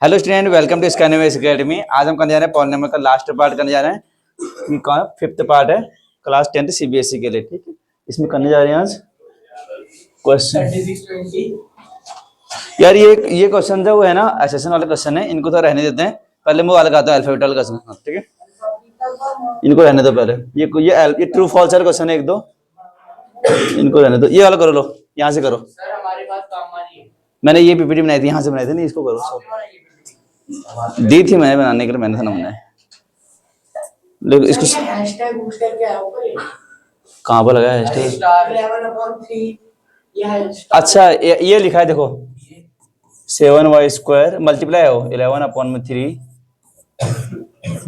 Hello student, welcome to स्कैनवेस academy. आज हम करने जा रहे हैं पॉलिनोमियल का लास्ट पार्ट करने जा रहे हैं। ये कौन फिफ्थ पार्ट है क्लास 10th सीबीएसई के लिए। ठीक है, इसमें करने जा रहे हैं आज क्वेश्चन। यार ये क्वेश्चन जो है ना, एसेशन वाले क्वेश्चन है, इनको तो रहने देते हैं। पहले मैं वाला लगाता हूँ अल्फाबेट वाला क्वेश्चन। ठीक है, इनको रहने दो पहले। ये ट्रू फॉल्स वाला क्वेश्चन है, एक दो इनको रहने दो। ये वाला करो, लो यहाँ से करो। सर हमारे पास काम नहीं है। मैंने ये पीपीटी बनाई थी, यहाँ से बनाई थी, नहीं इसको करो। दी थी मैंने बनाने के लिए, मैंने था ना बनाया। लेकिन इसको कहाँ पर लगा है हैशटैग? अच्छा ये लिखा है देखो, 7y² मल्टीप्लाई हो 11/3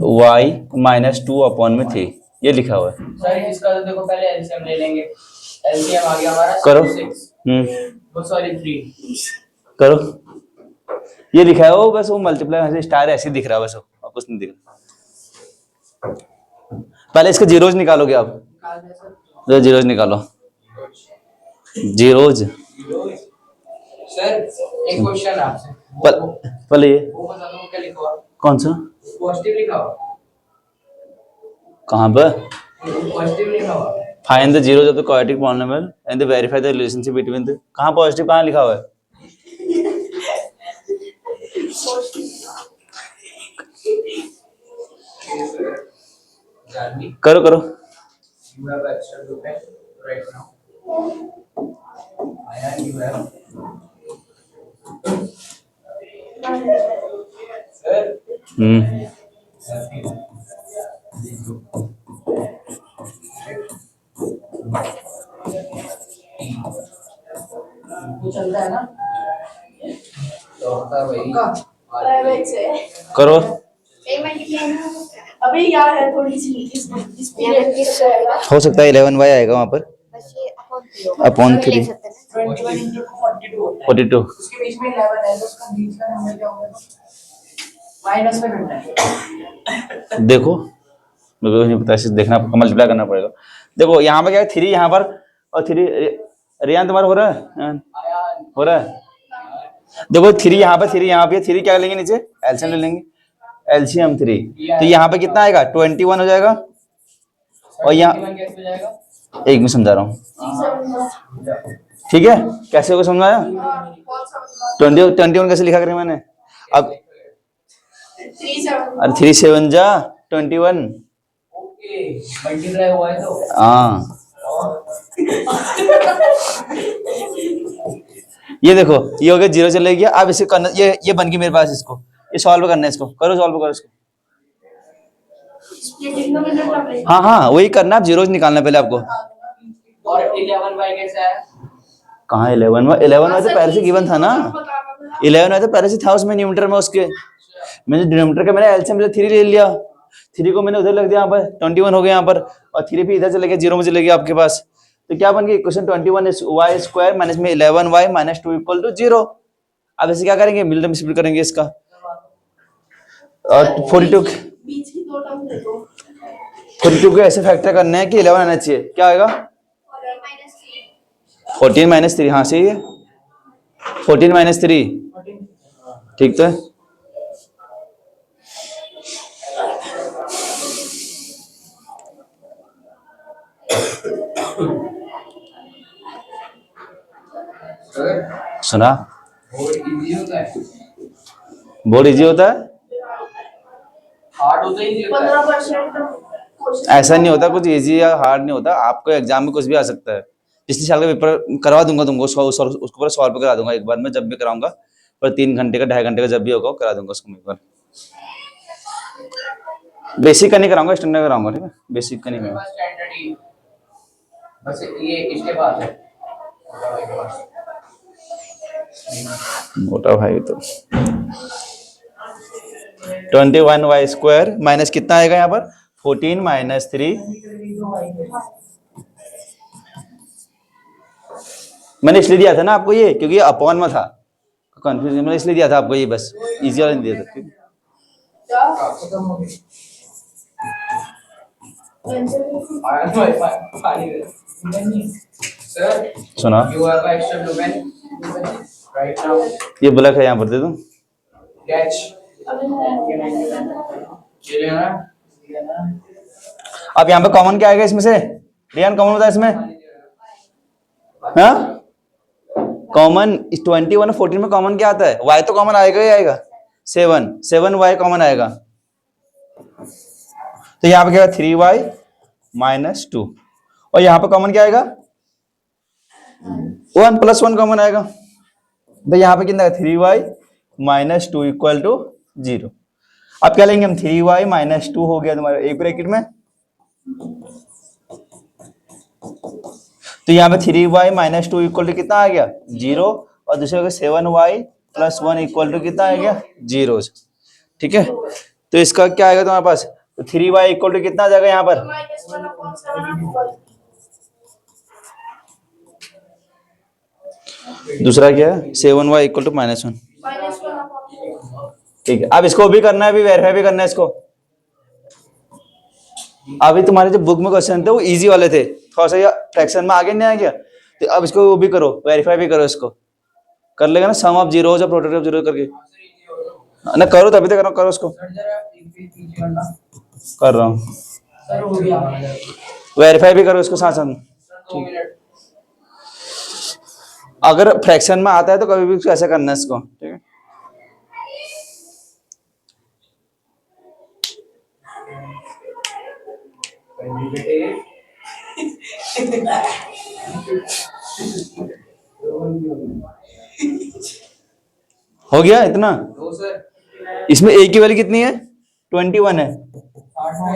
y -2/3 ये लिखा हुआ है। सर इसका तो देखो पहले एलसीएम ले लेंगे। एलसीएम आ गया हमारा करो। 3 करो, ये लिखा है वो, बस वो मल्टीप्लाई ऐसे स्टार ऐसे दिख रहा है, बस वो और कुछ नहीं दिख रहा। पहले इसके जीरोज निकालोगे आप, तो जीरोज निकालो। जीरोज सर एक क्वेश्चन आपसे। पहले ये वो बता दो क्या लिखा हुआ? कौन सा? पॉजिटिव लिखा हुआ। कहाँ पर? पॉजिटिव लिखा हुआ। Find the zeros of the quadratic polynomial and verify the relationship between the. कहाँ पॉजिटिव, कहाँ लिखा हुआ है? करो करो। चलता है ना करो। अभी यार है थोड़ी सी हो सकता है 11y आएगा वहां पर अपॉन 3 42। उसके बीच में 11 है तो उसका बीच का नंबर क्या होगा? माइनस में करना है। देखो मेरे को नहीं पता, इसे देखना मल्टीप्लाई करना पड़ेगा। देखो यहाँ पर क्या है, 3 यहाँ पर और 3। रियान तुम्हारा हो रहा है? हो रहा है। देखो 3 यहाँ पर, 3 यहाँ पे, 3 क्या लेंगे नीचे? एलसीएम ले लेंगे। एलसीएम 3 तो यहाँ पे कितना आएगा? 21 हो जाएगा। और यहाँ एक में समझा रहा हूँ, ठीक है? कैसे को समझाया? 21 कैसे लिखा करें मैंने अब? 3 7 जा 21। मल्टीप्लाई हुआ है तो हाँ ये देखो, ये हो गया, जीरो चले गया। अब इसे करना, ये बन गई मेरे पास। इसको ये सॉल्व करना है, इसको करो, सॉल्व करो इसको। हाँ हाँ वही करना, आप जीरोज निकालना पहले आपको। और 11y कैसा है? कहाँ 11y तो पहले से गिवन था ना। 11y तो पहले से था उसमें, न्यूमरेटर में उसके। मैंने डिनोमिनेटर का मैंने एलसीएम 3 ले लिया। 3 को मैंने उधर लग दिया, यहाँ पर 21 हो गया यहाँ पर, और 3 भी इधर चले गया, 0 में चले गया आपके पास। तो क्या बन गया इक्वेशन? 21y² माइनस में 11y - 2 = 0। अब इसे क्या करेंगे? मल्टीप्लाई करेंगे इसका। और 42 को ऐसे फैक्टर करना है कि 11 आना चाहिए। क्या आएगा? 14 - 3। हाँ सही है, 14 - 3 ठीक तो है। सुना? बहुत इजी होता है। हार्ड होता ही 15% ऐसा नहीं होता, कुछ इजी या हार्ड नहीं होता। आपको एग्जाम में कुछ भी आ सकता है। पिछले साल का पेपर करवा दूंगा तुमको, उसको पूरा सॉल्व करा दूंगा एक बार में, जब भी कराऊंगा। पर 3 घंटे का 2.5 घंटे का जब भी होगा करा दूंगा उसको एक बार। बेसिक का नहीं कराऊंगा, स्टैंडर्ड कराऊंगा। ठीक है, बेसिक का नहीं कराऊंगा। स्टैंडर्ड ही बस ये इसके पास है। मोटा भाई तो 21y² माइनस कितना आएगा यहाँ पर? 14 - 3। मैंने इसलिए दिया था ना आपको ये, क्योंकि ये अपॉन में था, कंफ्यूजन। मैंने इसलिए दिया था आपको ये, बस इजी वाला नहीं दिया था। सुना? You have extra lumen right now. ये ब्लैक है, यहाँ पर दे दूं? कैच अभी मैं ये लेना अब यहाँ पे कॉमन क्या आएगा इसमें से? रियान कॉमन बता इसमें। हाँ कॉमन 21 और 14 में कॉमन क्या आता है? y तो कॉमन आएगा ही आएगा। 7 y कॉमन आएगा, तो यहाँ पे क्या 3y माइनस 2, और यहाँ पे कॉमन क्या आएगा? 1 + 1 कॉमन आएगा, तो यहाँ पे कितना 3y माइनस 2 इक्वल टू 0। अब क्या लेंगे हम? 3y माइनस 2 हो गया तुम्हारे एक ब्रैकेट में, तो यहाँ पे 3y माइनस 2 इक्वल टू कितना आ गया? 0, और दूसरे को 7y + 1 इक्वल टू कितना आ गया? 0। ठीक है, तो इसका क्या आएगा तुम्हारे पास? तो 3y इक्वल टू कितना आ जाएगा यहाँ पर? -1/7 दूसरा क्या है? 7y equal to -1। -1/4 ठीक है, अब इसको भी करना है, अभी वेरीफाई भी करना है इसको। अभी तुम्हारे जो बुक में क्वेश्चन थे वो इजी वाले थे, थोड़ा सा या फ्रैक्शन में आगे नहीं आ गया, तो अब इसको वो भी करो, वेरीफाई भी करो, इसको कर लेगा ना, सम ऑफ जीरोज और प्रोडक्ट ऑफ जीरो करके ना करो, तभी तो करो, करो उसको। सर जरा एक पीछे करना कर रहा हूँ, सर, हो गया वेरीफाई भी करो इसको साथ साथ। सर 2 मिनट अगर फ्रैक्शन में आता है तो कभी भी ऐसा करना है इसको, ठीक है। हो गया इतना? 2 सर इसमें a की वैल्यू कितनी है? 21 है। 8 में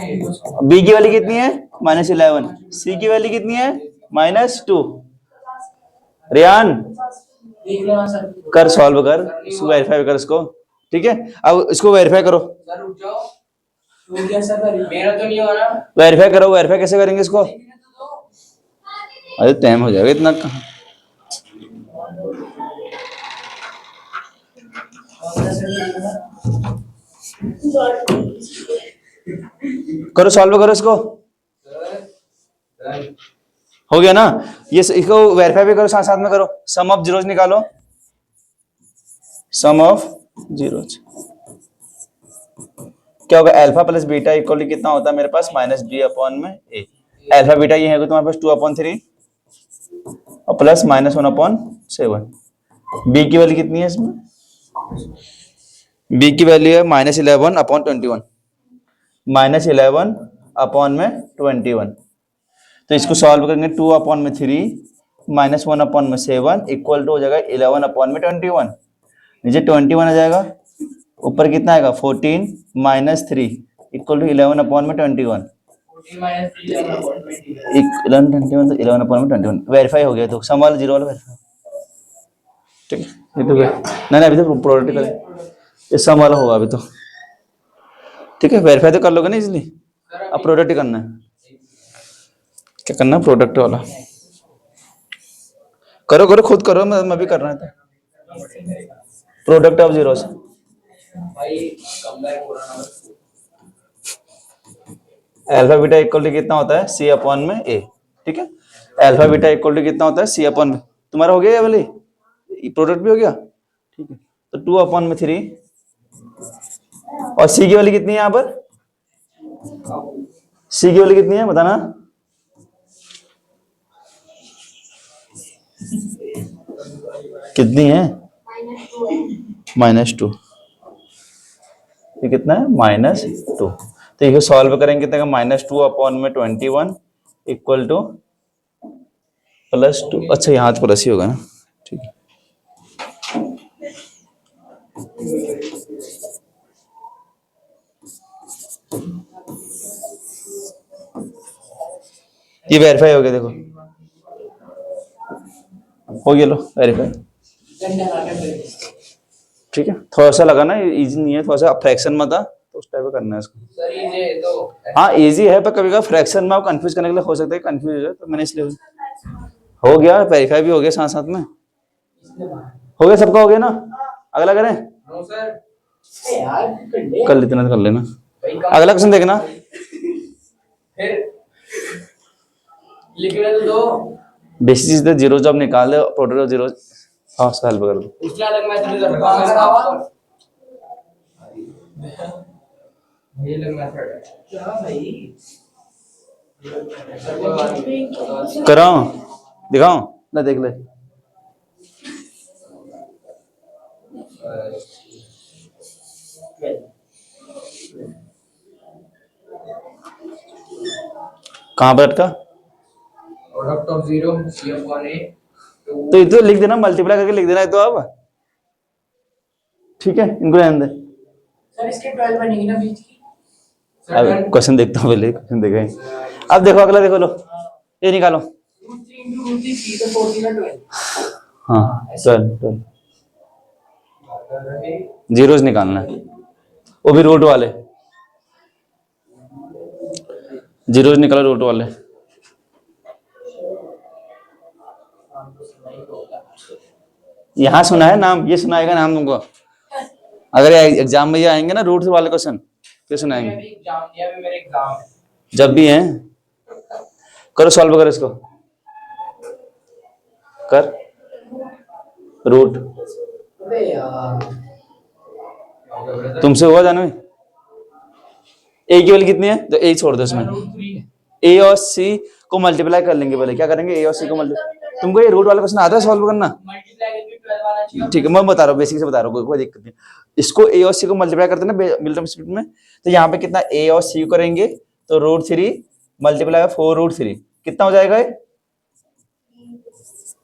b की वैल्यू कितनी है? -11। c की वैल्यू कितनी है? -2। रियान देख लेना सर, कर, सॉल्व कर, इसको वेरीफाई कर इसको, ठीक है। अब इसको वेरीफाई करो, सर रुक जाओ, हो गया सर, मेरा तो नहीं हो रहा। वेरीफाई करो। वेरीफाई कैसे करेंगे इसको? अरे टाइम हो जाएगा इतना कहाँ? करो, सॉल्व करो इसको। हो गया ना? ये इसको वेरीफाई भी करो, साथ साथ में करो। सम ऑफ जीरोज निकालो, सम ऑफ जीरोज क्या होगा? Alpha plus beta equal to कितना होता है मेरे पास? -b/a। अल्फा बीटा ये है तुम्हारे पास 2/3 और प्लस -1/7। b की वैल्यू कितनी है इसमें? b की वैल्यू है -11/21, -11/21। तो इसको सॉल्व करेंगे, 2/3 -1/7 इक्वल टू हो जाएगा 11/21। नीचे 21 आ जाएगा, ऊपर कितना आएगा? 14 - 3 इक्वल टू 11/21। 11/21 वेरीफाई हो गया, तो सम वाला जीरो वाला वेरीफाई, ठीक है। ये तो नहीं अभी तो प्रोडक्ट करें, ये सम वाला होगा अभी तो, ठीक है। वेरीफाई तो कर लोगे ना इजली, अब प्रोडक्ट ही करना है। क्या करना है? प्रोडक्ट वाला करो, करो खुद करो, मैं भी कर रहा था। प्रोडक्ट ऑफ जीरोस भाई कम बैक हो रहा ना, अल्फा बीटा इक्वल टू कितना होता है? c/a, ठीक है। अल्फा बीटा इक्वल टू कितना होता है? c/b। तुम्हारा हो गया ये वाली, प्रोडक्ट भी हो गया, ठीक है। तो 2/3 और c की वैल्यू कितनी है यहाँ पर? c की वैल्यू कितनी है बताना? कितनी है? -2। ये कितना है? -2। तो ये सॉल्व करेंगे कितना का? -2/21 इक्वल टू +2। अच्छा यहाँ तो प्लस ही होगा ना, ठीक है। ये वेरीफाई हो गया, देखो हो गया, लो वेरीफाई, ठीक है। थोड़ा सा लगा ना, इजी नहीं है, थोड़ा सा फ्रैक्शन में था तो उस टाइप का करना है इसको। सर ये तो हाँ इजी है, पर कभी कभी फ्रैक्शन में आप कंफ्यूज करने के लिए हो सकता है कंफ्यूज हो जाए, तो मैंने इसलिए हो गया, वेरीफाई भी हो गया साथ साथ में, हो गया सबका, हो गया ना? अगला करें? नो सर, यार कर लेते ना, कर लेना। भाई अगला क्वेश्चन देखना, फिर लिखने तो दो, बेसिस इज द जीरो, जब निकाल प्रोडक्ट ऑफ जीरो। हाँ सॉल्व कर लो। इसके अलग मैं तो कर रहा हूं। ये लग मेथड है क्या भाई कराओ दिखाओ ना, देख ले। कहाँ पर अटका? Product of zero C upon A तो ये तो लिख देना, मल्टीप्लाई करके लिख देना है तो अब। ठीक है, इनको रहने दे। सर इसके 12 बनेगी ना बीच की। अब क्वेश्चन देखता हूँ, पहले क्वेश्चन देखें। अब देखो अगला, देखो लो, ये निकालो। रूट 3 into रूट 3 तो 14 और 12। हाँ 12 जीरोस निकालना है, वो भी रूट वाले। जीरोस निकालो रूट वाले। यहाँ सुना है नाम, ये सुनाएगा नाम तुमको। अगर एग्जाम में ये आएंगे ना रूट वाले क्वेश्चन, फिर सुनाएंगे। एग्जाम दिया, अभी मेरे एग्जाम है। जब भी है करो, सॉल्व करो इसको, कर रूट। अबे यार तुमसे हुआ जानवी? ए की वैल्यू कितनी है? तो ए छोड़ दो इसमें। रूट 3 ए और सी को मल्टीप्लाई कर लेंगे। पहले क्या करेंगे? ए और सी को मल्टीप्लाई। तुमको ये रूट वाला क्वेश्चन आता है सॉल्व करना? मल्टीप्लाई करके 12 आना चाहिए। ठीक है, मैं बता रहा हूँ, बेसिक से बता रहा हूँ, कोई दिक्कत नहीं। इसको ए और सी को मल्टीप्लाई करते हैं ना मिल्टन स्प्लिट में, तो यहाँ पे कितना ए और सी करेंगे तो रूट 3 मल्टीप्लाई 4 रूट 3 कितना हो जाएगा?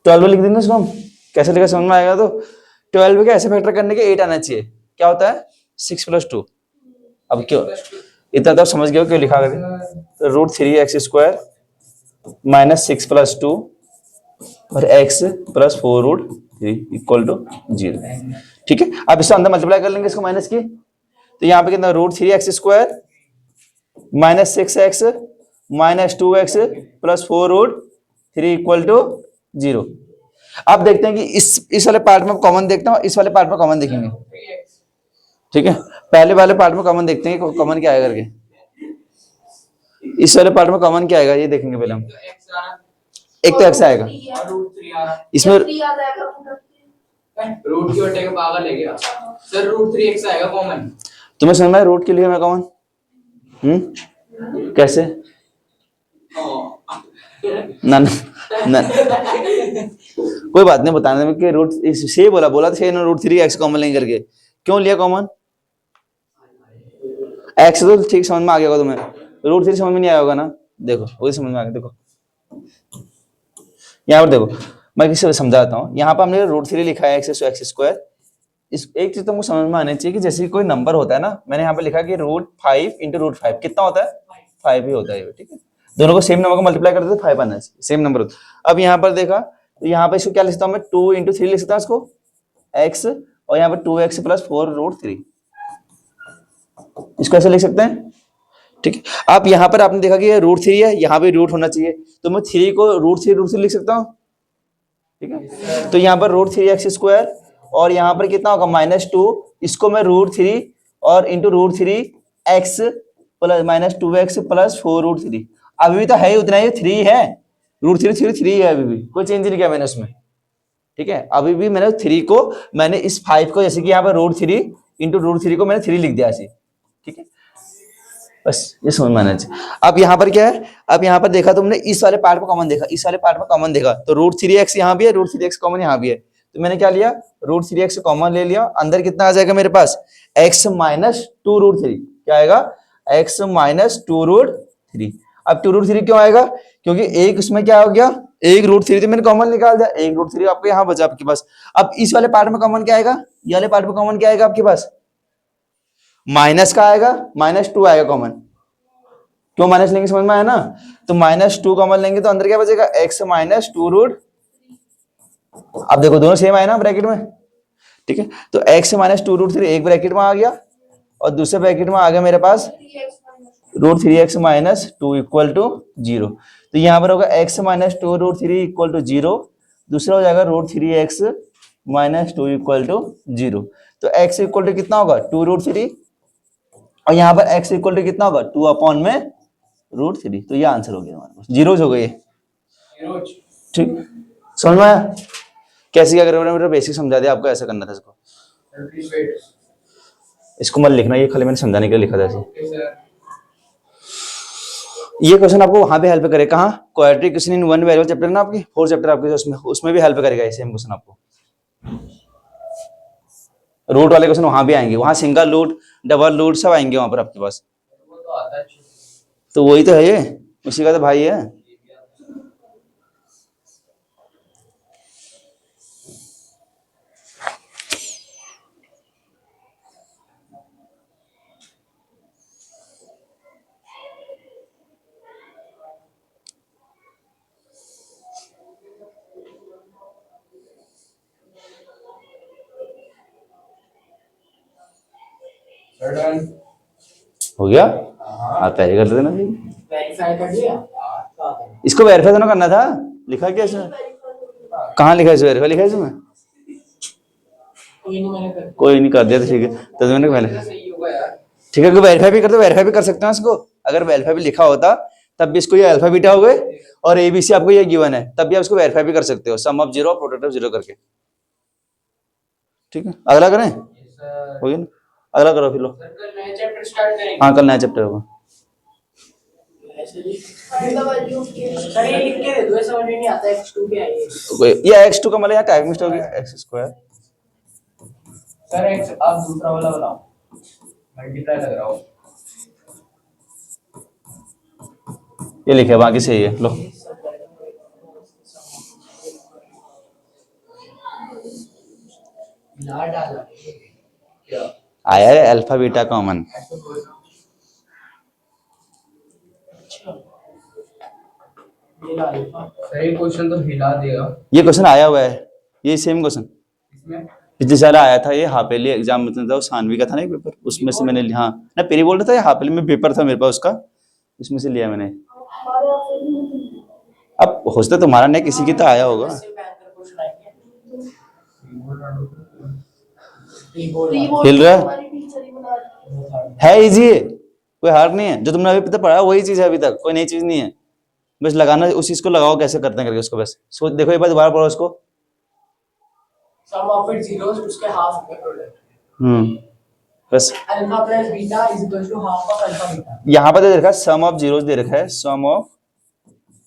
12 लिख देंगे इसको हम, कैसे लिखा समझ में आएगा। तो 12 के ऐसे फैक्टर करने के 8 आना चाहिए। क्या होता है? 6 + 2। अब क्यों इतना तो समझ गए हो क्यों लिखा गया? तो रूट 3x² माइनस 6 + 2 और x + 4 रूट 3 इक्वल टू 0। ठीक है, अब इसको अंदर मल्टीप्लाई कर लेंगे इसको माइनस की, तो यहाँ पे कितना? Root 3x² minus 6x minus 2x + 4 root 3 equal to 0। अब देखते हैं कि इस वाले पार्ट में कॉमन देखता हूँ, इस वाले पार्ट में कॉमन देखेंगे। 3x ठीक है, पहले वाले पार्ट में कॉमन देखते हैं कि कॉमन क्या आएगा करके। इस वाले पार्ट में कॉमन क्या आएगा ये देखेंगे पहले हम। तो x आना एक तो x आएगा और रूट 3 आना। इसमें। आ जाएगा रूट की वजह के पागल है क्या सर? रूट 3x आएगा कॉमन। तुम्हें समझ में आया रूट के लिए मैं कॉमन? कैसे? ना ना ना कोई बात नहीं, बताने में कि रूट से बोला था रूट 3x कॉमन लेंगे करके। क्यों लिया कॉमन? x तो ठीक समझ में आ गया होगा तुम्हें, रूट 3 समझ में नहीं आया होगा ना। देखो वही समझ में आ गया। देखो यहाँ पर देखो, मैं किसी समझाता हूँ। यहाँ पर हमने रूट 3 लिखा है x²। इस एक चीज तुमको समझ में आनी चाहिए कि जैसे कोई नंबर होता है ना, मैंने यहाँ पे लिखा कि रूट 5 × रूट 5 कितना होता है? 5 ही होता है। ठीक है, दोनों को सेम नंबर को मल्टीप्लाई करते तो 5 आना चाहिए, सेम नंबर होता। अब यहाँ पर देखा, तो यहाँ पे इसको क्या लिख सकता हूँ मैं? 2 × 3 लिख सकता हूँ इसको x, और यहाँ पर 2x + 4 रूट 3, इसको ऐसे लिख सकते हैं। ठीक है, अब यहाँ पर आपने देखा कि ये रूट 3 है, यहाँ पे रूट होना चाहिए, तो मैं 3 को रूट 3 लिख सकता हूँ। ठीक है, तो यहाँ पर रूट 3x² और यहाँ पर कितना होगा? -2, इसको मैं रूट 3 और into root 3x plus -2x + 4 root 3। अभी भी तो है उतना ही, 3 है, रूट 3 है, अभी भी कोई चेंज नहीं किया मैंने उसमें। ठीक है, अभी भी मैंने 3 को, मैंने इस 5 को, जैसे कि यहाँ पर रूट 3 इंटू रूट 3 को मैंने 3 लिख दिया ऐसे। ठीक है, बस ये समझ में आना चाहिए। अब यहाँ पर क्या है? अब यहाँ पर देखा तुमने, इस वाले पार्ट में कॉमन देखा, इस वाले पार्ट में कॉमन देखा, तो रूट 3x यहाँ भी है, रूट 3x कॉमन यहाँ भी है, तो मैंने क्या लिया? रूट 3x कॉमन ले लिया। अंदर कितना आ जाएगा मेरे पास? x - 2 root 3। क्या आएगा? x - 2 root 3। अब 2 रूट 3 क्यों आएगा? क्योंकि एक उसमें क्या हो गया? एक रूट 3 तो मैंने कॉमन निकाल दिया, एक रूट 3 आपको यहाँ बचा आपके पास। अब इस वाले पार्ट में कॉमन क्या आएगा? ये वाले पार्ट में कॉमन क्या आएगा आपके पास? माइनस का आएगा, -2 आएगा कॉमन। क्यों माइनस लेंगे? समझ में आया ना। तो -2 कॉमन लेंगे तो अंदर क्या बचेगा? x - 2 root. अब देखो दोनों सेम आए ना ब्रैकेट में। ठीक है, तो x - 2 रूट 3 एक ब्रैकेट में आ गया, और दूसरे ब्रैकेट में आ गया मेरे पास रूट 3x - 2 इक्वल टू 0। तो यहाँ पर होगा x - 2 रूट 3 इक्वल टू 0, दूसरा हो जाएगा रूट 3x - 2 इक्वल टू 0। तो x इक्वल टू कितना होगा? 2 रूट 3, और यहाँ पर x इक्वल टू कितना होगा? 2 अपॉन में रूट 3। तो ये आंसर हो गया हमारे पास, जीरोज हो गए। ठीक, समझ में आया कैसे क्या करें? मेरा बेसिक समझा दिया आपको, ऐसा करना था इसको। इसको मत लिखना, ये खाली मैंने समझाने के लिए लिखा था ऐसे। Okay sir. ये क्वेश्चन आपको वहां पे हेल्प करे, कहाँ quadratic equation in one variable chapter ना आपकी 4 चैप्टर आपके, उसमें भी हेल्प करेगा ये सेम क्वेश्चन आपको। रूट वाले क्वेश्चन वहां भी आएंगे, वहां सिंगल रूट डबल रूट सब आएंगे वहां पर आपके पास। वो तो आता है। तो वही तो है ये, उसी का तो भाई है। Sir done. हो गया, आप पहले कर देना जी। वेरीफाई कर लिया। कहाँ पे? इसको वेरीफाई तो करना था, लिखा क्या इसमें, कहाँ लिखा है इसमें, वेरीफाई लिखा है इसमें? कोई नहीं, मैंने कर दिया। कोई नहीं कर दिया तो ठीक है, तो मैंने पहले सही होगा यार। ठीक है, वेरीफाई भी कर दो, वेरीफाई भी कर सकते हैं इसको। अगर वेरीफाई भी लिखा होता तब भी इसको ये अल्फा बीटा हो गए और एबीसी आपको ये गिवन है, तब भी आप इसको वेरीफाई भी कर सकते हो, sum of zero product of zero करके। ठीक है, अगला करें, सर हो गया ना, अगला करो फिर लो। कल नया चैप्टर स्टार्ट करेंगे। हाँ कल नया चैप्टर होगा। ऐसे लिख। Find the value of k। Sir ये लिख के दे दो, ये समझ में नहीं आता x2 क्या है ये। ये x2 का मतलब यहाँ टाइप मिस्टेक हो गया, एक्स स्क्वायर। सर एक आप दूसरा वाला बनाओ, मल्टीप्लाई लग रहा हो। ये लिखे बाकी सही है, लो ला डाला। क्या आया है अल्फा बीटा कॉमन। ऐसा कोई ना। अच्छा ये ला अल्फा। सर ये क्वेश्चन तो हिला देगा ये क्वेश्चन आया हुआ है, ये सेम क्वेश्चन इसमें। पिछले साल आया था, ये हापेली एग्जाम में था, सानवी का था ना एक पेपर, उसमें से मैंने हाँ ना पेरी बोल रहा था, ये हापेली में पेपर था मेरे पास उसका, उसमें से लिया मैंने। हमारे यहाँ से नहीं। अब हो सकता है तुम्हारा नहीं, किसी की तो आया होगा। इससे बैंकर को सुनाएंगे। Pre-board हिल रहा है? हमारी टीचर ही बना रही है इजी है, कोई हार्ड नहीं है, जो तुमने अभी तक पढ़ा वही चीज है अभी तक, कोई नई चीज नहीं है। बस लगाना उस चीज को लगाओ, कैसे करते हैं करके उसको बस सोच देखो, एक बार दोबारा पढ़ो उसको। सम ऑफ इट जीरोस उसके हाफ का प्रोडक्ट। बस alpha plus beta is equal to half of alpha beta. यहाँ पर दे रखा है सम ऑफ जीरोस, दे रखा है सम ऑफ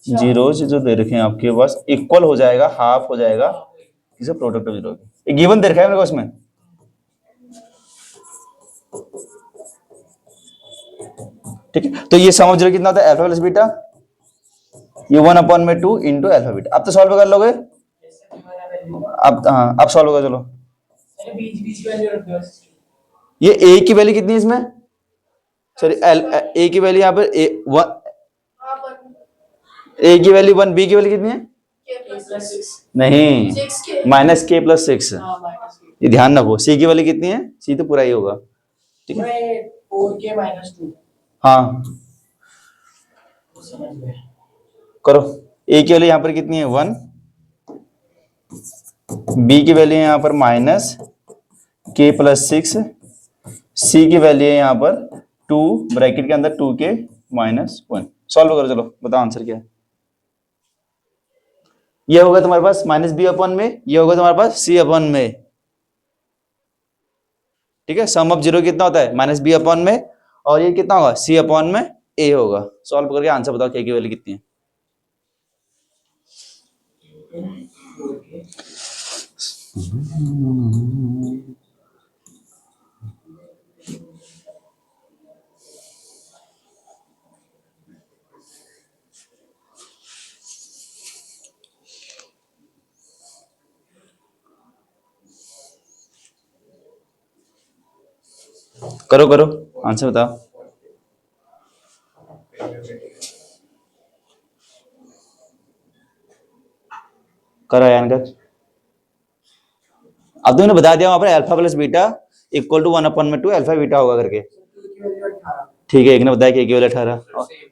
जीरोस जो दे रखे हैं आपके पास इक्वल हो जाएगा, हाफ हो जाएगा किसी प्रोडक्ट ऑफ जीरो, एक गिवन दे रखा है मेरे को उसमें। ठीक है, तो ये सम ऑफ जीरो कितना होता है, अल्फा प्लस बीटा, ये 1/2 इंटू अल्फा बीटा। अब तो सॉल्व कर लोगे, जैसे कि मैंने वैल्यू अब हाँ अब सॉल्व कर, चलो मैंने बीच बीच की वैल्यू रख दिया। ये ए की वैल्यू कितनी है इसमें, सॉरी ए की वैल्यू यहाँ पर हाँ पर ए की वैल्यू 1, बी की वैल्यू कितनी है, k plus 6 नहीं 6k माइनस के प्लस 6, हां माइनस ये ध्यान रखो। सी की वैल्यू कितनी है, सी तो पूरा ही होगा। ठीक है, मैं 4k - 2 हाँ समझ गए। करो। ए की वैल्यू यहाँ पर कितनी है 1, बी की वैल्यू है यहाँ पर माइनस के प्लस 6, सी की वैल्यू है यहाँ पर 2 ब्रैकेट के अंदर 2k - 1। सॉल्व करो, चलो बताओ आंसर क्या है। ये होगा तुम्हारे पास माइनस बी अपॉन में, ये होगा तुम्हारे पास सी अपॉन में। ठीक है, सम ऑफ जीरो कितना होता है माइनस बी अपॉन में, और ये कितना होगा सी अपॉन में ए होगा। सॉल्व करके आंसर बताओ के की वैल्यू कितनी है। करो करो आंसर बताओ। करो यान कर, अब तुमने बता दिया वहां पर alpha plus beta equal to 1/2 alpha beta होगा करके। की वैल्यू 18। ठीक है, एक ने बताया कि की वैल्यू 18। सेम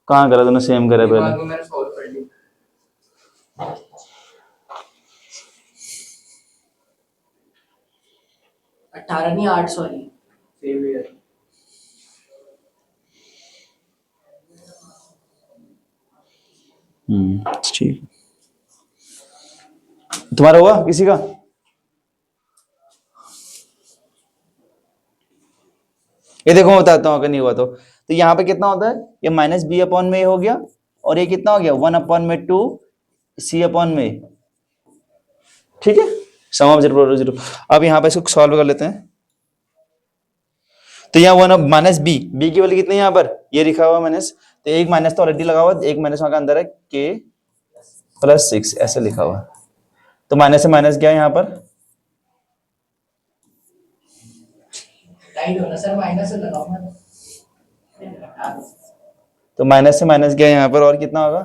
कहाँ करा तुमने, सेम करा बाद पहले। में मैंने सॉल्व कर ली। 18 नहीं 8 सॉरी। सेम ही है। ठीक, तुम्हारा हुआ किसी का? ये देखो मैं बताता हूँ अगर नहीं हुआ तो यहाँ पे कितना होता है, ये माइनस बी अपॉन में हो गया, और ये कितना हो गया 1 अपॉन में 2 सी अपॉन में। ठीक है, सम ऑफ 0 अब यहाँ पे इसको सॉल्व कर लेते हैं। तो यहाँ वन माइनस बी की वैल्यू कितनी है यहाँ पर, ये लिखा हुआ माइनस, तो एक माइनस तो ऑलरेडी लगा हुआ, एक माइनस वहां का अंदर है के प्लस 6 ऐसे लिखा हुआ। तो माइनस से माइनस गया यहाँ पर, टाइट होना सर, माइनस से लगाओ ना। तो माइनस से माइनस गया यहाँ पर, और कितना होगा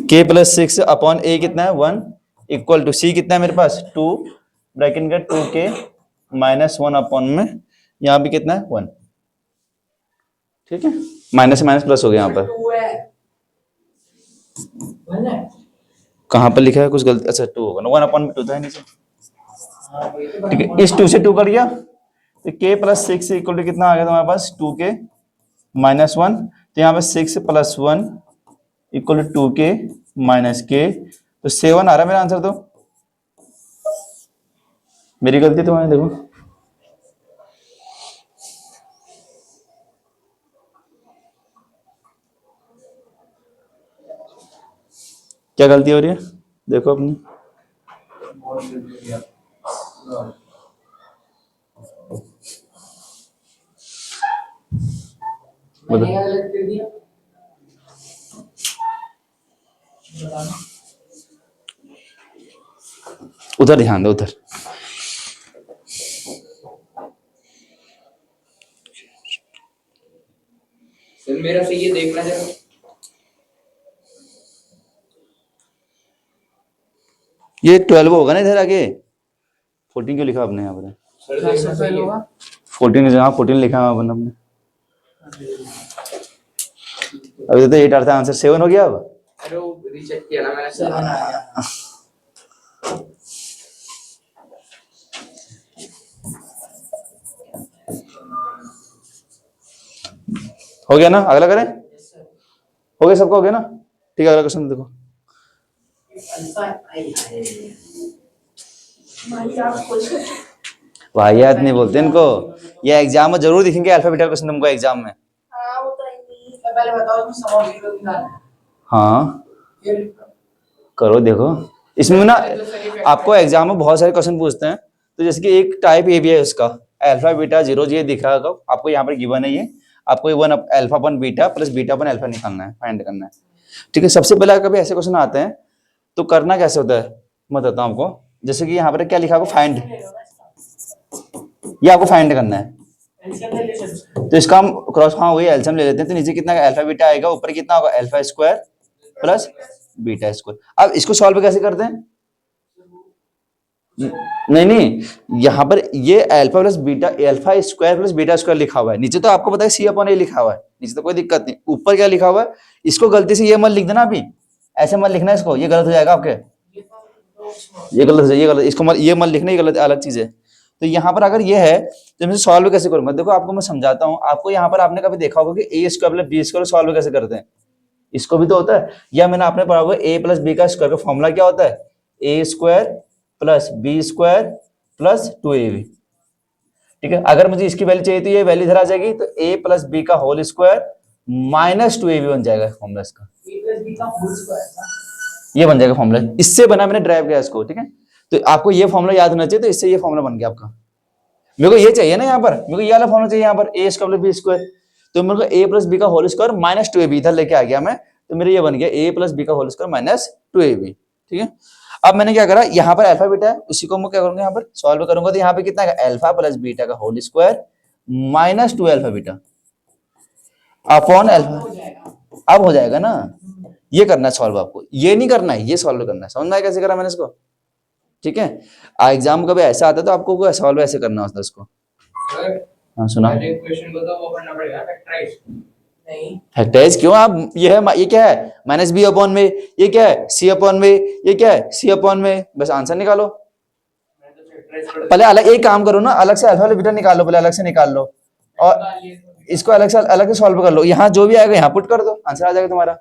के प्लस 6 अपॉन ए कितना है 1 इक्वल टू सी कितना है मेरे पास 2 ब्रैकेट का 2 के माइनस 1 अपॉन में यहाँ भी कितना है 1। ठीक है, माइनस से माइनस प्लस हो गया यहाँ पर। 2 है 1 है। कहाँ पर लिखा है कुछ गलती, अच्छा 2 होगा ना, 1 अपॉन में 2 तो है नीचे। हाँ वही तो ठीक है, इस 2 से 2 कट गया, तो के प्लस 6 इक्वल टू कितना आ गया तुम्हारे पास 2 के माइनस 1, तो यहाँ पे 6 प्लस 1 इक्वल टू 2 के माइनस के, तो 7 आ रहा है मेरा आंसर। तो मेरी गलती तुम्हारी देखो, क्या गलती हो रही है देखो अपनी। मैंने क्या गलत कर दिया? उधर ध्यान दो, उधर सर मेरा सही है, देखना जरा। ये 12 होगा ना इधर आगे, 14 क्यों लिखा आपने यहाँ पर, सर क्या देखना सफल सही है। होगा? 14 की जगह 14 लिखा है अपन अपने। अभी तो 8 आता है आंसर, 7 हो गया अब। अरे वो रीचेक किया ना मैंने 7 आ गया। हो गया ना, अगला करें, हो गया सबका, हो गया ना। ठीक है, अगला क्वेश्चन देखो। अल्फा आई भाई आप कुछ वाहियात नहीं बोलते इनको, ये एग्जाम में जरूर दिखेंगे अल्फाबेटल क्वेश्चन तुमको एग्जाम में। हाँ वो तो है नहीं। पहले बताओ तुम सम ऑफ 0 निकालना है। हाँ फिर करो, देखो इसमें ना आपको एग्जाम में बहुत सारे क्वेश्चन पूछते हैं। तो जैसे कि एक टाइप ए भी है उसका, अल्फा बीटा जीरो, ये दिख रहा होगा आपको यहाँ पर गिवन है ये, आपको ये 1 alpha upon beta plus beta upon alpha निकालना है, फाइंड करना है। ठीक है, सबसे पहले कभी ऐसे क्वेश्चन आते हैं तो करना कैसे होता है मैं बताता हूँ आपको। जैसे कि यहाँ पर क्या लिखा होगा फाइंड, ये आपको फाइंड करना है। एलसीएम ले ले सकते तो इसका हम क्रॉस, हाँ वही एलसीएम ले लेते हैं। तो नीचे कितना अल्फा बीटा आएगा, ऊपर कितना होगा alpha square plus beta square. अब इसको सॉल्व कैसे करते हैं, नहीं नहीं, यहाँ पर ये alpha plus beta, alpha square plus beta square लिखा हुआ है, नीचे तो आपको पता है सी अपॉन ए लिखा हुआ है, नीचे तो कोई दिक्कत नहीं। ऊपर क्या लिखा हुआ है, इसको गलती से ये मत लिख देना, अभी ऐसे मत लिखना इसको, ये गलत हो जाएगा आपके, ये गलत हो जाएगा, ये गलत, इसको मत, ये मत लिखना, ये गलत अलग चीज है। तो यहाँ पर अगर ये है तो मैं सॉल्व कैसे करूंगा, देखो आपको मैं समझाता हूँ। आपको यहाँ पर आपने कभी देखा होगा कि A square plus B square solve कैसे करते हैं, इसको भी तो होता है, या मैंने आपने पढ़ा होगा ए प्लस बी का स्क्वायर का फॉर्मूला क्या होता है, A square plus B square plus 2ab। ठीक है, अगर मुझे इसकी वैल्यू चाहिए तो ये वैल्यू इधर आ जाएगी, तो a प्लस बी का होल स्क्वायर माइनस 2ab बन जाएगा फॉर्मूला इसका, A प्लस बी का होल स्क्वायर ना। ये बन जाएगा फॉर्मूला, इससे बना मैंने ड्राइव किया इसको। ठीक है, तो आपको ये फॉर्मूला याद होना चाहिए, तो इससे ये फॉर्मूला बन गया आपका। मेरे को ये चाहिए ना, यहाँ पर मेरे को ये वाला फॉर्मूला चाहिए, यहाँ पर ए स्क्वायर प्लस बी स्क्वायर, तो मेरे को ए प्लस बी का होल स्क्वायर माइनस 2ab इधर लेके आ गया मैं, तो मेरा ये बन गया ए प्लस बी का होल स्क्वायर माइनस 2ab। ठीक है, अब मैंने क्या करा, यहाँ पर अल्फा बीटा है, उसी को मैं क्या करूंगा यहाँ पर सॉल्व करूंगा, तो यहाँ पे कितना है अल्फा प्लस बीटा का whole square minus 2 alpha beta upon alpha. हो जाएगा। अब हो जाएगा ना, ये करना है सॉल्व आपको, ये नहीं करना है, ये सॉल्व करना है। समझ में आया कैसे करा मैंने इसको। ठीक है, एग्जाम कभी ऐसा आता है तो आपको सॉल्व ऐसे करना होता है इसको। सर हाँ सुना, पहले क्वेश्चन को तो वो करना पड़ेगा फैक्टराइज। नहीं फैक्टराइज क्यों, आप ये है, ये क्या है माइनस बी अपॉन में, ये क्या है सी अपॉन में, ये क्या है सी अपॉन में, बस आंसर निकालो। मैं तो फैक्टराइज कर पहले अलग एक काम करो ना, अलग से अल्फा बीटा निकाल लो, पहले अलग से निकाल लो, और इसको अलग से सॉल्व कर लो। यहाँ जो भी आएगा यहाँ पुट कर दो, आंसर आ जाएगा तुम्हारा।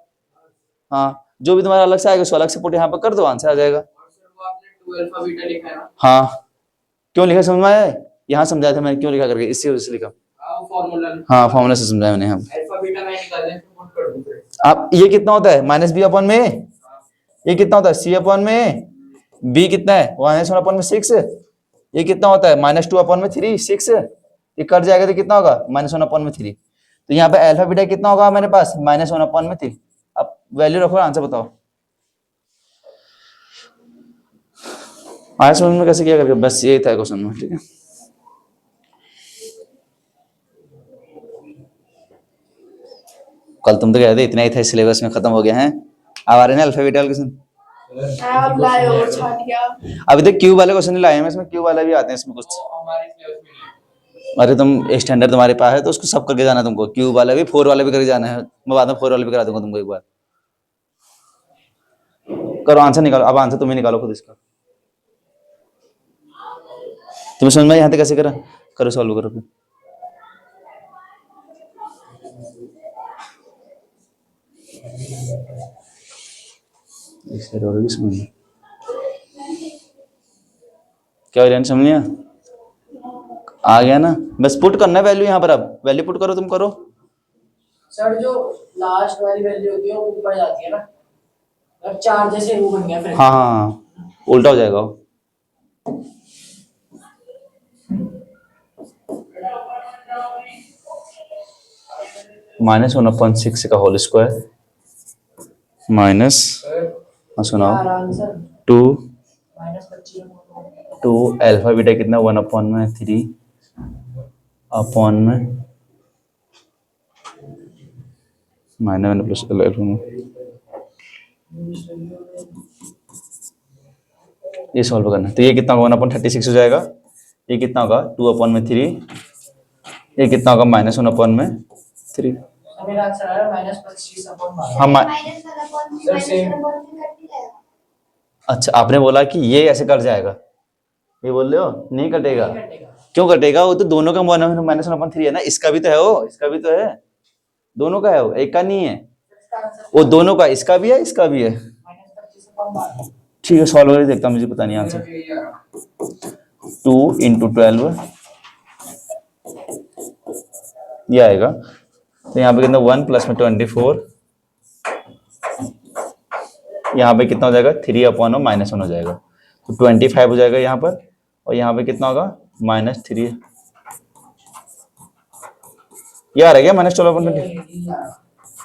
हाँ, जो भी तुम्हारा अलग से आएगा उसको अलग से पुट यहाँ पर कर दो, आंसर आ जाएगा। और सर वो आपने 2 अल्फा बीटा लिखा है ना, हाँ, क्यों लिखा समझ में आया है? यहाँ समझाया था मैंने, क्यों लिखा करके, इसी वजह से लिखा। फॉर्मूला हाँ फॉर्मूला से समझाया मैंने। हाँ अल्फा बीटा मैं निकाल दें, पुट कर दूं फिर। आप ये कितना होता है माइनस बी अपॉन में, ये कितना होता है सी अपॉन में, बी कितना है माइनस वन अपॉन में 6, ये कितना होता है माइनस टू अपॉन में 3, 6, ये कट जाएगा तो कितना होगा माइनस वन अपॉन में 3। तो यहाँ पे अल्फा बीटा कितना होगा मेरे पास माइनस वन अपॉन में 3। अब वैल्यू रखो, आंसर बताओ। आया समझ में कैसे किया करके, बस ये था क्वेश्चन में, ठीक है। कल तुम तो कह रहे थे इतना ही था सिलेबस में खत्म हो गया है, अब आ रहे हैं अल्फाबेटल क्वेश्चन। आप लाए और छाट गया। अभी तक क्यूब वाले क्वेश्चन नहीं लाए हैं, इसमें क्यूब वाला भी आते हैं इसमें कुछ। वो हमारे सिलेबस में नहीं है। अरे तुम स्टैंडर्ड तुम्हारे पास है तो उसको सब करके जाना है तुमको, क्यूब वाला भी 4 वाला भी करके जाना है, मैं बाद में 4 वाला भी करा दूंगा तुमको एक बार। करो आंसर निकालो, अब आंसर तुम्हें निकालो खुद इसका। तुम्हें समझ में यहाँ तक कैसे करा, करो सॉल्व करो फिर। समझ क्या हो रहा है, समझ लिया, आ गया ना। बस पुट करना है वैल्यू यहाँ पर, अब वैल्यू पुट करो, तुम करो। सर जो लास्ट वाली वैल्यू होती है वो ऊपर जाती है ना, और 4 जैसे वो बन गया फिर। हाँ हाँ हाँ, उल्टा हो जाएगा वो। -1/6 का होल स्क्वायर माइनस, हाँ सुनाओ, यार आंसर 2 -25 2 अल्फा बीटा कितना 1/3 अपॉन में माइनस प्लस ये सॉल्व करना है। तो ये कितना होगा 1/36 हो जाएगा, ये कितना होगा 2/3, ये कितना होगा -1/3। मेरा आंसर आ रहा है -25/12। हम माइनस वाला कौन सी सर, माइनस सेम। वाला कौन सी कट जाएगा। अच्छा आपने बोला कि ये ऐसे कट जाएगा, ये बोल रहे हो नहीं कटेगा, नहीं कटेगा। क्यों कटेगा, वो तो दोनों का -1/3 है ना, इसका भी तो है, वो इसका भी तो है, दोनों का है, वो एक का नहीं है, इसका आंसर वो दोनों का, इसका भी है इसका भी है। -25/12। ठीक है सॉल्व करके देखता हूँ, मुझे पता नहीं आंसर। मेरा भी यही आ रहा। 2 × 12 ये आएगा, तो यहाँ पे कितना 1 प्लस में 24, यहाँ पे कितना हो जाएगा 3/1 -1 हो जाएगा, तो 25 हो जाएगा यहाँ पर, और यहाँ पे कितना होगा -3, ये आ रहा है क्या -12/20,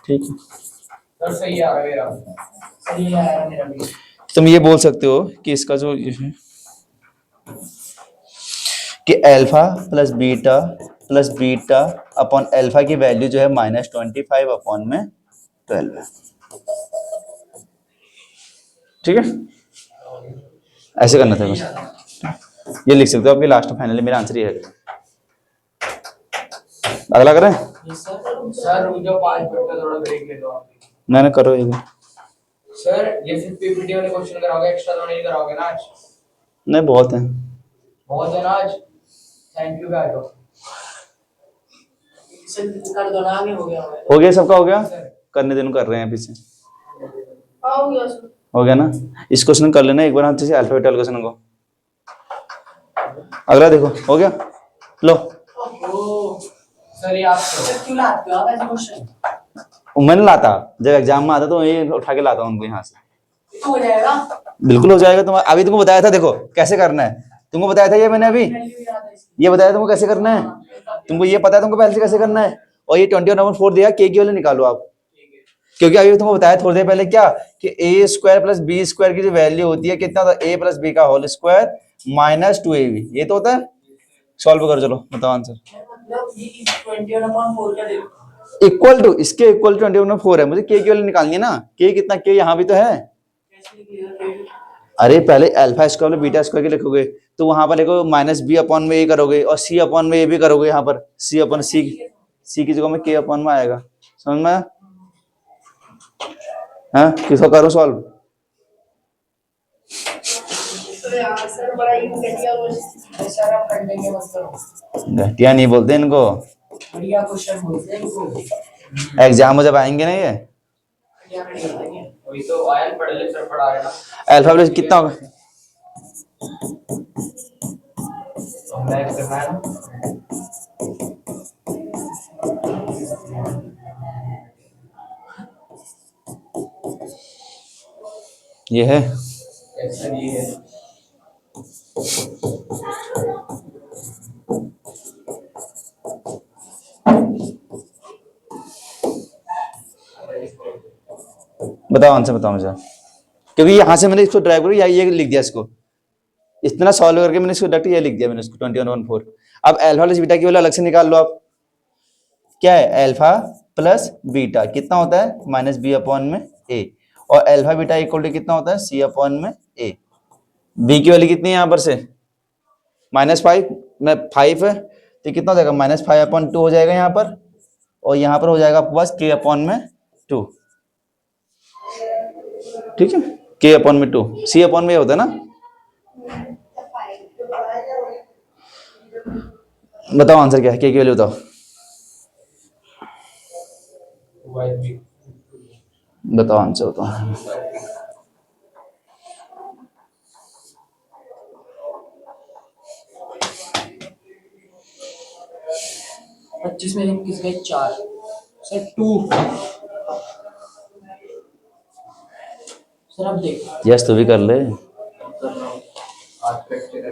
ठीक है। सर सही आ रहा है मेरा। सही आ रहा है मेरा भी। तुम ये बोल सकते हो कि इसका जो ये है कि alpha plus beta upon alpha की वैल्यू जो है -25/12 है, ठीक है, ऐसे करना था बस। ये लिख सकते हो आपके लास्ट फाइनली, मेरा आंसर ये है। अगला करें, सर रुक जाओ, 5 मिनट का थोड़ा ब्रेक ले लो आप भी। ना करो ये, सर ये सिर्फ पीपीटी वाले क्वेश्चन कराओगे, एक्स्ट्रा तो नहीं कराओगे ना आज? नहीं बहुत है। बहुत है ना आज। थैंक यू बैठो। इसे कर दो ना, आगे हो गया हमारा। हो गया सबका, हो गया, करने देने कर रहे हैं पीछे, हो गया सर। हो गया ना। इस क्वेश्चन कर लेना एक बार अच्छे से, अल्फाबेटल क्वेश्चन को। अगला देखो, हो गया, लो। ओह सर ये आप सर क्यों लाते हो आप ऐसे क्वेश्चन? मैंने लाता, जब एग्जाम में आता तो ये उठा के लाता हूँ उनको यहाँ से। हो जाएगा। बिल्कुल हो जाएगा, तुम अभी तुमको बताया था, देखो कैसे करना है, तुमको बताया था ये मैंने अभी, वैल्यू याद है इसकी। ये बताया तुमको कैसे करना है, तुमको ये पता है तुमको पहले से कैसे करना है। और ये 21/4 दिया, के की वैल्यू निकालो आप, क्योंकि अभी तुमको बताया थोड़ी देर पहले क्या कि a² + b² की जो वैल्यू होती है कितना होता है, a + b का होल स्क्वायर -2ab, ये तो होता है। सॉल्व करो, चलो बताओ आंसर। मतलब ये 21/4 क्या दे इक्वल टू, इसके इक्वल टू 21/4 है, मुझे के की वैल्यू निकालनी है ना, के कितना, के यहाँ भी तो है। कैसे लिखिएगा? अरे पहले अल्फा स्क्वायर बीटा स्क्वायर के लिखोगे तो वहां पर लिखो -b/a करोगे, और c/a भी करोगे, यहाँ पर c की जगह में k/में आएगा, समझ में आया? हाँ किसको करो सॉल्व, तो यार सर बड़ा ही घटिया क्वेश्चन। सर आप कर लेंगे मतलब। घटिया नहीं बोलते इनको, बढ़िया क्वेश्चन बोलते हैं इनको। एग्जाम में जब आएंगे ना ये बढ़िया बढ़िया बताएंगे। वही तो आयल पढ़ ले सर, पढ़ा रहे ना। अल्फा प्लस कितना होगा, मैच करना है ना। ये है ऐसा ये है। बताओ आंसर बताओ मुझे, क्योंकि यहाँ से मैंने इसको ड्राइव कर ये लिख दिया, इसको इतना सॉल्व करके मैंने इसको डायरेक्ट ये लिख दिया मैंने इसको 21/4। अब अल्फा प्लस बीटा की वैल्यू अलग से निकाल लो आप। क्या है अल्फा प्लस बीटा कितना होता है माइनस बी अपॉन में ए, और अल्फा बीटा इक्वल टू कितना होता है सी अपॉन में ए। बी की वैल्यू कितनी है यहाँ पर से -5 में 5 है तो कितना हो जाएगा -5/2 हो जाएगा यहाँ पर, और यहाँ पर हो जाएगा आपके पास k अपॉन में 2। ठीक है k अपॉन में 2, c अपॉन में होता है ना। बताओ आंसर क्या है, k की वैल्यू बताओ, बताओ आंसर बताओ। पच्चीस में से किस गए 4 सर 2। सर अब देखो यस तू भी कर ले। आज प्रैक्टिस है।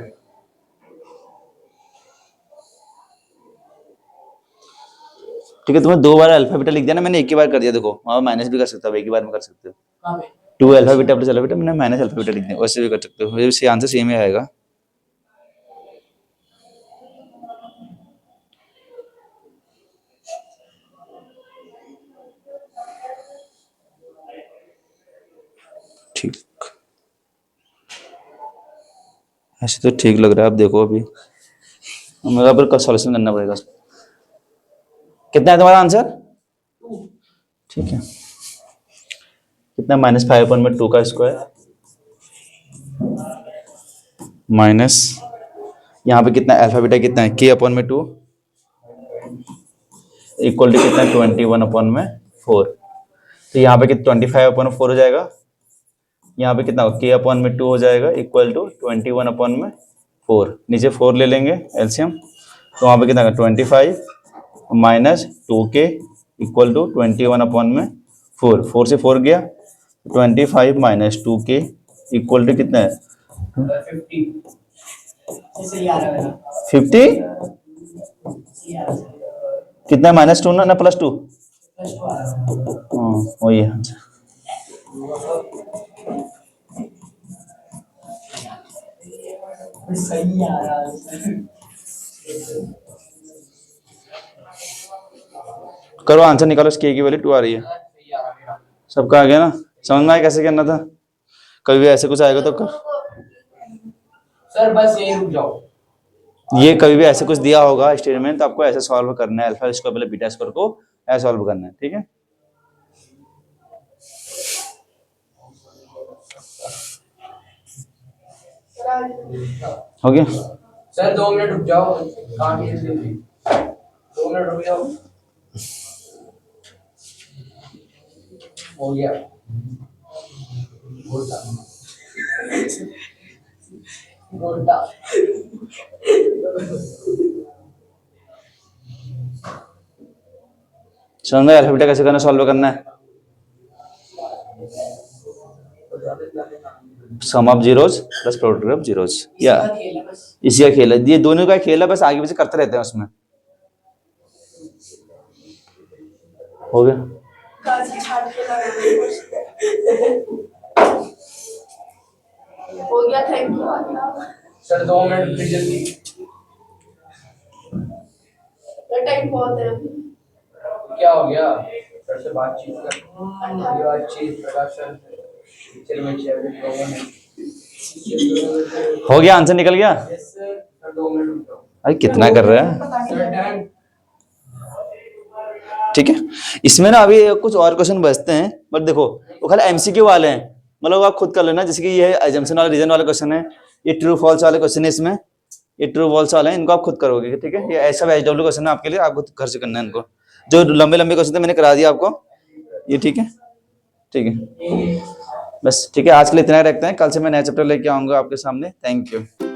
ठीक है तुम्हें 2 बार अल्फा बीटा लिख दिया ना मैंने, एक ही बार कर दिया, देखो वहाँ माइनस भी कर सकता हूँ, एक ही बार में कर सकते हो। कहाँ पे 2 alpha beta plus alpha beta मैंने माइनस अल्फा बीटा लिख दिया, वैसे भी कर सकते हो, वैसे आंसर सेम ही आएगा। ठीक ऐसे तो ठीक लग रहा है, अब देखो अभी मेरा पर सॉल्यूशन करना पड़ेगा। कितना है तुम्हारा आंसर? ठीक है कितना -5/2 का स्क्वायर माइनस यहाँ पे कितना अल्फा बीटा कितना है k अपॉन में 2 इक्वल टू कितना 21/4। तो यहाँ पे कितना 25/4 हो जाएगा, यहाँ पे कितना k अपॉन में 2 हो जाएगा इक्वल टू 21/4। नीचे 4 ले लेंगे एलसीएम, तो वहाँ पे कितना 25 माइनस 2k इक्वल टू 21/4। 4 से 4 गया 25 माइनस 2k इक्वल टू कितना है ऐसे ही आ रहा है 50। कितना -2 ना +2? प्लस 2 आ रहा है। हाँ वही है आंसर। सही आ रहा है करो आंसर निकालो, k की वैल्यू 2 आ रही है, सही आ रहा है मेरा। सबका आ गया ना, समझ में आया कैसे करना था। कभी भी ऐसे कुछ आएगा तो सर बस यही रुक जाओ। ये कभी भी ऐसे कुछ दिया होगा स्टेटमेंट तो आपको ऐसे सॉल्व करना है, अल्फा स्क्वायर पहले बीटा स्क्वायर को ऐसे सॉल्व करना है। ठीक है हो गया। सर 2 मिनट रुक जाओ, काम ही है। 2 मिनट रुक जाओ, हो गया। गोल्डा गोल्डा समझ में अल्फा बीटा कैसे करना, सॉल्व करना है। Sum of zeros plus product of zeros, या इसका खेल है बस इसी का खेल है, ये दोनों का खेल है, बस आगे पीछे करते रहते हैं उसमें। हो गया गाजी छाट के लगा हो गया थैंक यू आ गया सर 2 मिनट फिर जल्दी। टाइम बहुत है अभी क्या हो गया सर से बातचीत कर, ये बातचीत प्रकाश सर पिक्चर में चैलेंज लोगों ने। हो गया आंसर निकल गया। यस सर 2 मिनट रुक जाओ। अरे कितना कर रहा है। पता सर नहीं टाइम ठीक है इसमें ना अभी कुछ और क्वेश्चन बचते हैं, बट देखो वो खाली एमसीक्यू वाले हैं, मतलब आप खुद कर लेना। जैसे कि ये एजम्पशन वाला रीजन वाला क्वेश्चन है, ये ट्रू फॉल्स वाले क्वेश्चन है, इसमें ये ट्रू फॉल्स वाले हैं, इनको आप खुद करोगे। ठीक है ये ऐसा एचडब्ल्यू क्वेश्चन है आपके लिए, आपको घर से करना है इनको। जो लंबे लंबे क्वेश्चन थे मैंने करा दिया आपको ये। ठीक है ठीक है बस ठीक है आज के लिए इतना ही रखते हैं, कल से मैं नया चैप्टर लेके आऊंगा आपके सामने। Thank you.